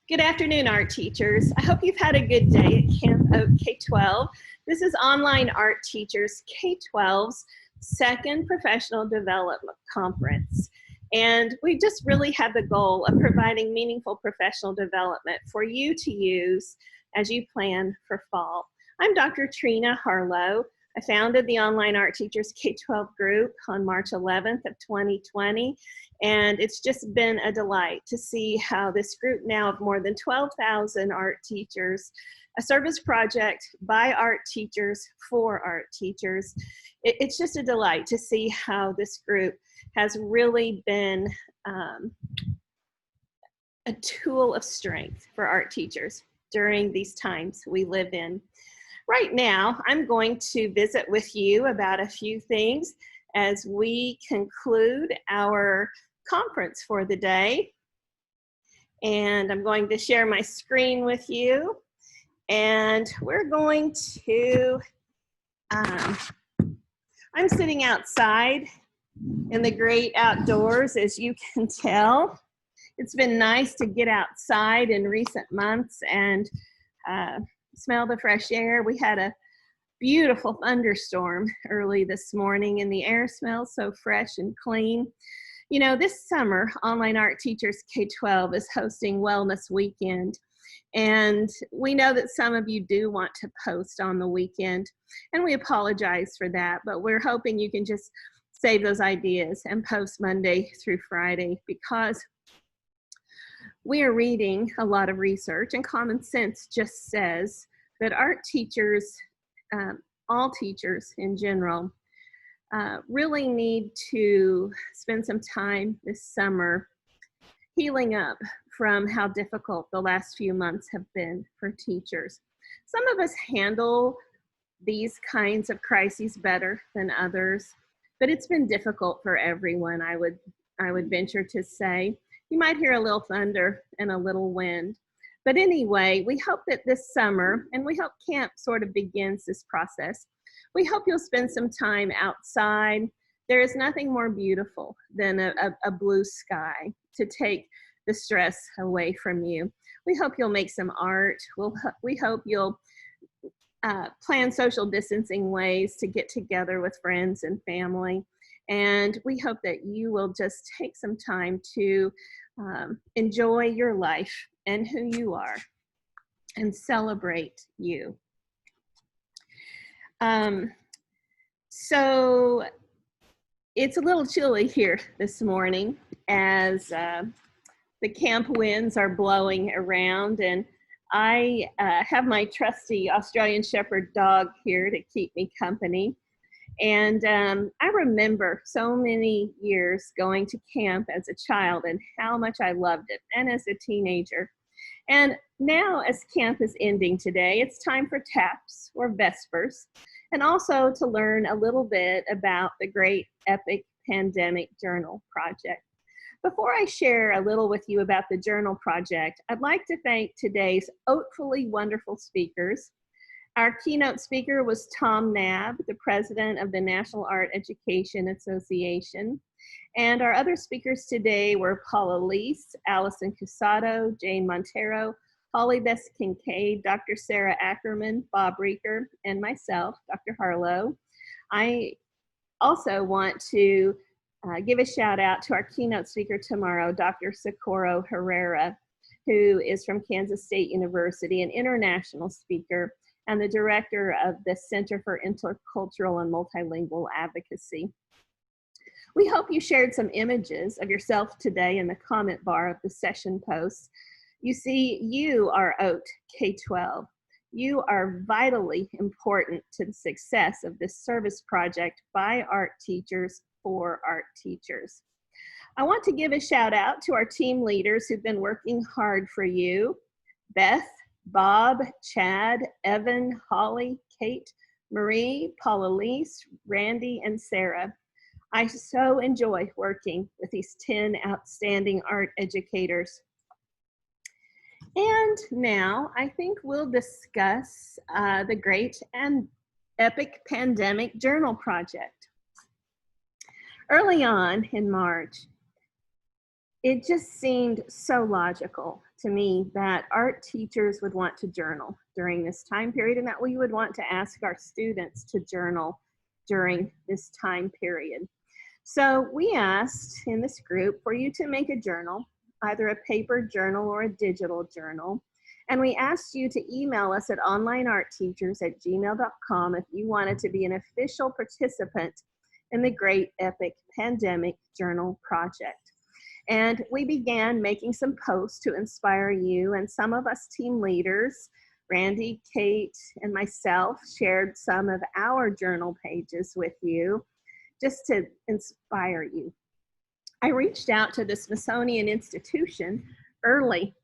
Good afternoon, art teachers. I hope you've had a good day at Camp OATK12. This is Online Art Teachers K-12's second Professional Development Conference. And we just really have the goal of providing meaningful professional development for you to use as you plan for fall. I'm Dr. Trina Harlow. I founded the Online Art Teachers K-12 group on March 11th of 2020, and it's just been a delight to see how this group now of more than 12,000 art teachers, a service project by art teachers for art teachers. It's just a delight to see how this group has really been a tool of strength for art teachers during these times we live in. Right now, I'm going to visit with you about a few things as we conclude our conference for the day. And I'm going to share my screen with you. And we're going to, I'm sitting outside in the great outdoors, as you can tell. It's been nice to get outside in recent months and smell the fresh air. We had a beautiful thunderstorm early this morning and the air smells so fresh and clean. You know, this summer, Online Art Teachers K-12 is hosting Wellness Weekend. And we know that some of you do want to post on the weekend, and we apologize for that, but we're hoping you can just save those ideas and post Monday through Friday, because we are reading a lot of research, and common sense just says that art teachers, all teachers in general, really need to spend some time this summer healing up from how difficult the last few months have been for teachers. Some of us handle these kinds of crises better than others, but it's been difficult for everyone, I would venture to say. You might hear a little thunder and a little wind. But anyway, we hope that this summer, and we hope camp sort of begins this process, we hope you'll spend some time outside. There is nothing more beautiful than a blue sky to take the stress away from you. We hope you'll make some art. We hope you'll plan social distancing ways to get together with friends and family. And we hope that you will just take some time to enjoy your life and who you are and celebrate you. So it's a little chilly here this morning as the camp winds are blowing around, and I have my trusty Australian Shepherd dog here to keep me company. And I remember so many years going to camp as a child and how much I loved it, and as a teenager. And now, as camp is ending today, it's time for TAPS, or Vespers, and also to learn a little bit about the Great Epic Pandemic Journal Project. Before I share a little with you about the journal project, I'd like to thank today's hopefully wonderful speakers. Our keynote speaker was Tom Knabb, the president of the National Art Education Association. And our other speakers today were Paula Lease, Allison Cusado, Jane Montero, Holly Bess Kincaid, Dr. Sarah Ackerman, Bob Reeker, and myself, Dr. Harlow. I also want to give a shout out to our keynote speaker tomorrow, Dr. Socorro Herrera, who is from Kansas State University, an international speaker, and the director of the Center for Intercultural and Multilingual Advocacy. We hope you shared some images of yourself today in the comment bar of the session posts. You see, you are OAT K-12. You are vitally important to the success of this service project by art teachers for art teachers. I want to give a shout out to our team leaders who've been working hard for you: Beth, Bob, Chad, Evan, Holly, Kate, Marie, Paula Lease, Randy, and Sarah. I so enjoy working with these 10 outstanding art educators. And now I think we'll discuss the Great and Epic Pandemic Journal Project. Early on in March, it just seemed so logical to me that art teachers would want to journal during this time period and that we would want to ask our students to journal during this time period. So we asked in this group for you to make a journal, either a paper journal or a digital journal. And we asked you to email us at onlineartteachers@gmail.com if you wanted to be an official participant in the Great Epic Pandemic Journal Project. And we began making some posts to inspire you, and some of us team leaders, Randy, Kate, and myself, shared some of our journal pages with you just to inspire you. I reached out to the Smithsonian Institution early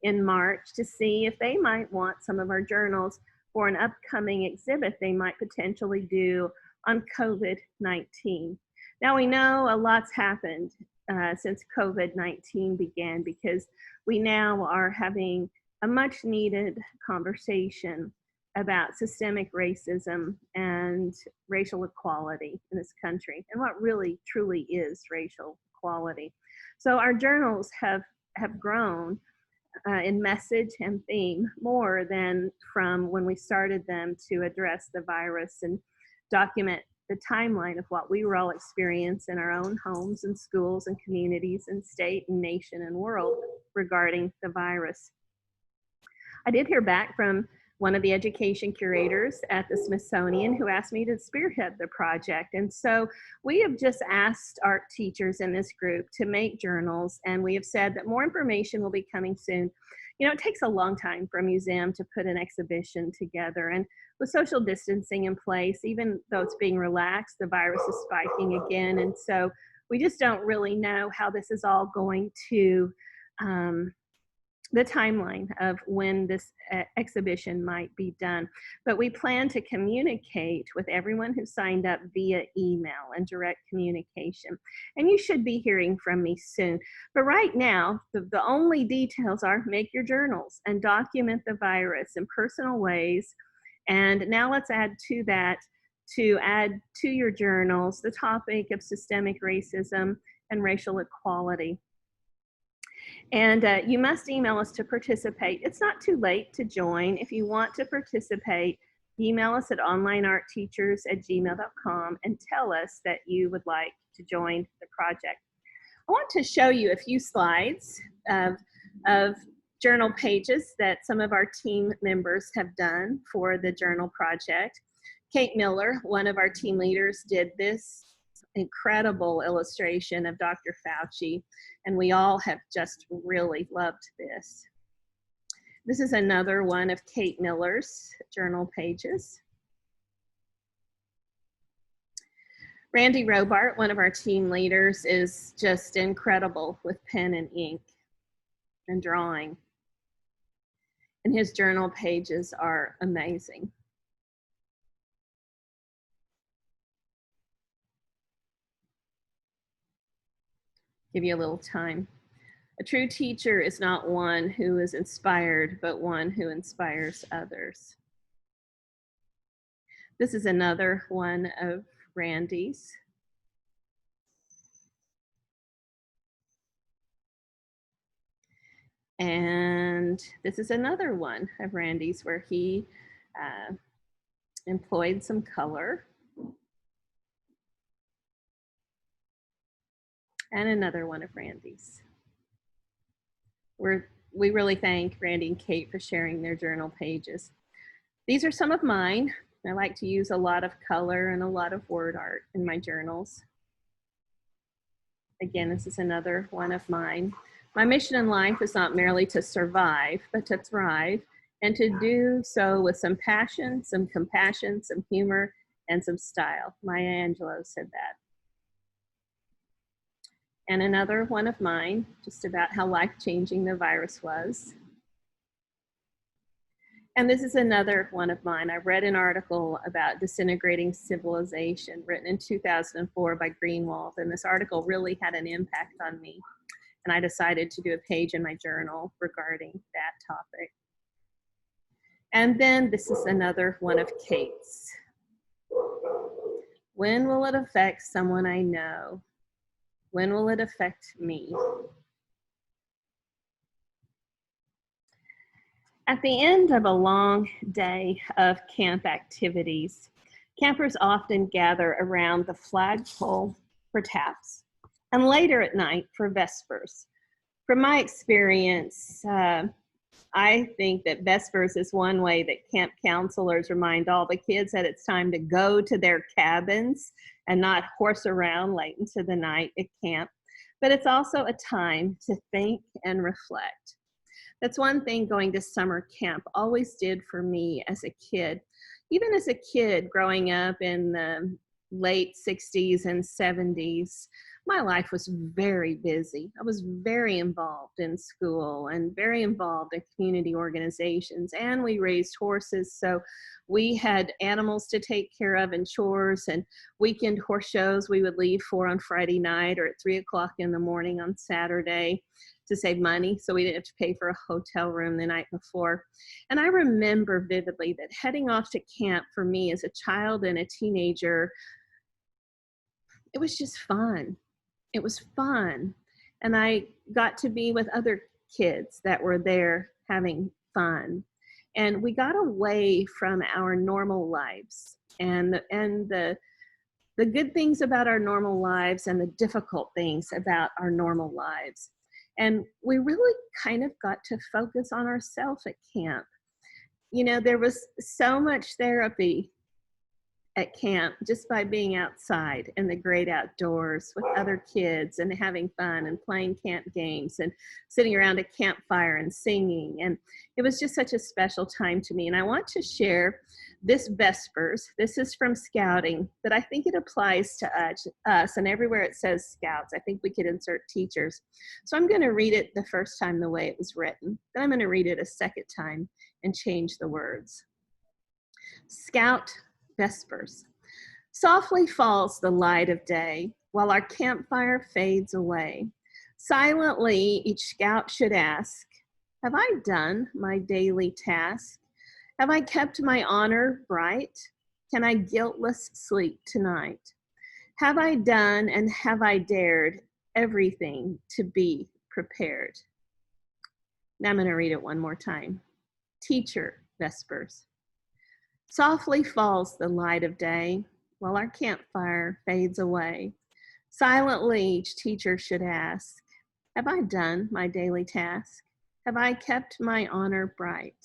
in March to see if they might want some of our journals for an upcoming exhibit they might potentially do on COVID-19. Now we know a lot's happened since COVID-19 began, because we now are having a much needed conversation about systemic racism and racial equality in this country, and what really truly is racial equality. So our journals have grown in message and theme more than from when we started them to address the virus and document the timeline of what we were all experiencing in our own homes and schools and communities and state and nation and world regarding the virus. I did hear back from one of the education curators at the Smithsonian who asked me to spearhead the project. And so we have just asked art teachers in this group to make journals, and we have said that more information will be coming soon. You know, it takes a long time for a museum to put an exhibition together, and with social distancing in place, even though it's being relaxed, the virus is spiking again. And so we just don't really know how this is all going to the timeline of when this exhibition might be done. But we plan to communicate with everyone who signed up via email and direct communication. And you should be hearing from me soon. But right now, the only details are make your journals and document the virus in personal ways. And now let's add to that, to add to your journals the topic of systemic racism and racial equality. And you must email us to participate. It's not too late to join. If you want to participate, email us at onlineartteachers@gmail.com and tell us that you would like to join the project. I want to show you a few slides of journal pages that some of our team members have done for the journal project. Kate Miller, one of our team leaders, did this incredible illustration of Dr. Fauci, and we all have just really loved this. This is another one of Kate Miller's journal pages. Randy Robart, one of our team leaders, is just incredible with pen and ink and drawing. And his journal pages are amazing. Give you a little time. A true teacher is not one who is inspired, but one who inspires others. This is another one of Randy's. And this is another one of Randy's where he employed some color. And another one of Randy's. We really thank Randy and Kate for sharing their journal pages. These are some of mine. I like to use a lot of color and a lot of word art in my journals. Again, this is another one of mine. My mission in life is not merely to survive, but to thrive, and to do so with some passion, some compassion, some humor, and some style. Maya Angelou said that. And another one of mine, just about how life-changing the virus was. And this is another one of mine. I read an article about disintegrating civilization written in 2004 by Greenwald, and this article really had an impact on me. And I decided to do a page in my journal regarding that topic. And then this is another one of Kate's. When will it affect someone I know? When will it affect me? At the end of a long day of camp activities, campers often gather around the flagpole for taps and later at night for vespers. From my experience, I think that vespers is one way that camp counselors remind all the kids that it's time to go to their cabins and not horse around late into the night at camp. But it's also a time to think and reflect. That's one thing going to summer camp always did for me as a kid. Even as a kid growing up in the late 60s and 70s, my life was very busy. I was very involved in school and very involved in community organizations, and we raised horses, so we had animals to take care of and chores and weekend horse shows we would leave for on Friday night or at 3 o'clock in the morning on Saturday to save money so we didn't have to pay for a hotel room the night before. And I remember vividly that heading off to camp for me as a child and a teenager, it was just fun. It was fun. And I got to be with other kids that were there having fun. And we got away from our normal lives and the good things about our normal lives and the difficult things about our normal lives. And we really kind of got to focus on ourselves at camp. You know, there was so much therapy at camp just by being outside in the great outdoors with other kids and having fun and playing camp games and sitting around a campfire and singing. And it was just such a special time to me. And I want to share this Vespers. This is from Scouting, but I think it applies to us, and everywhere it says Scouts, I think we could insert teachers. So I'm going to read it the first time the way it was written. Then I'm going to read it a second time and change the words. Scout Vespers. Softly falls the light of day while our campfire fades away. Silently each scout should ask, have I done my daily task? Have I kept my honor bright? Can I guiltless sleep tonight? Have I done and have I dared everything to be prepared? Now I'm going to read it one more time. Teacher Vespers. Softly falls the light of day while our campfire fades away. Silently each teacher should ask, have I done my daily task? Have I kept my honor bright?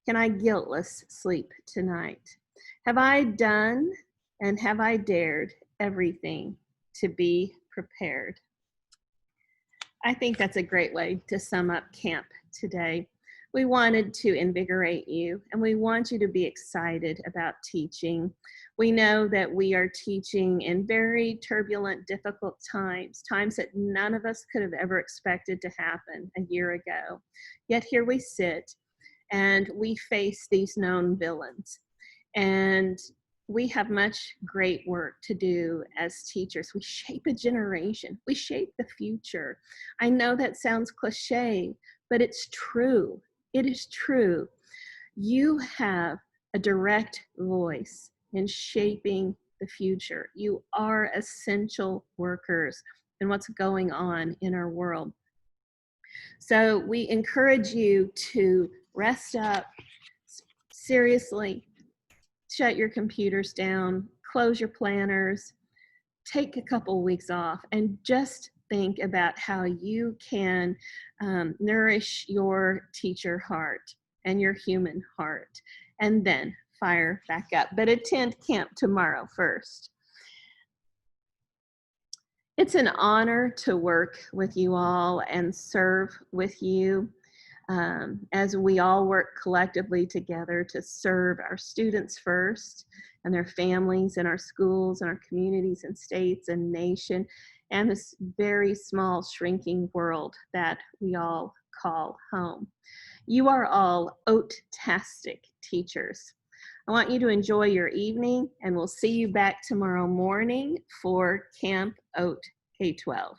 Can I guiltless sleep tonight? Have I done and have I dared everything to be prepared? I think that's a great way to sum up camp today. We wanted to invigorate you, and we want you to be excited about teaching. We know that we are teaching in very turbulent, difficult times, times that none of us could have ever expected to happen a year ago. Yet here we sit, and we face these known villains. And we have much great work to do as teachers. We shape a generation. We shape the future. I know that sounds cliche, but it's true. It is true. You have a direct voice in shaping the future. You are essential workers in what's going on in our world. So we encourage you to rest up, seriously, shut your computers down, close your planners, take a couple weeks off, and just think about how you can nourish your teacher heart and your human heart, and then fire back up. But attend camp tomorrow first. It's an honor to work with you all and serve with you as we all work collectively together to serve our students first and their families and our schools and our communities and states and nation and this very small shrinking world that we all call home. You are all OATtastic teachers. I want you to enjoy your evening, and we'll see you back tomorrow morning for Camp OATK12.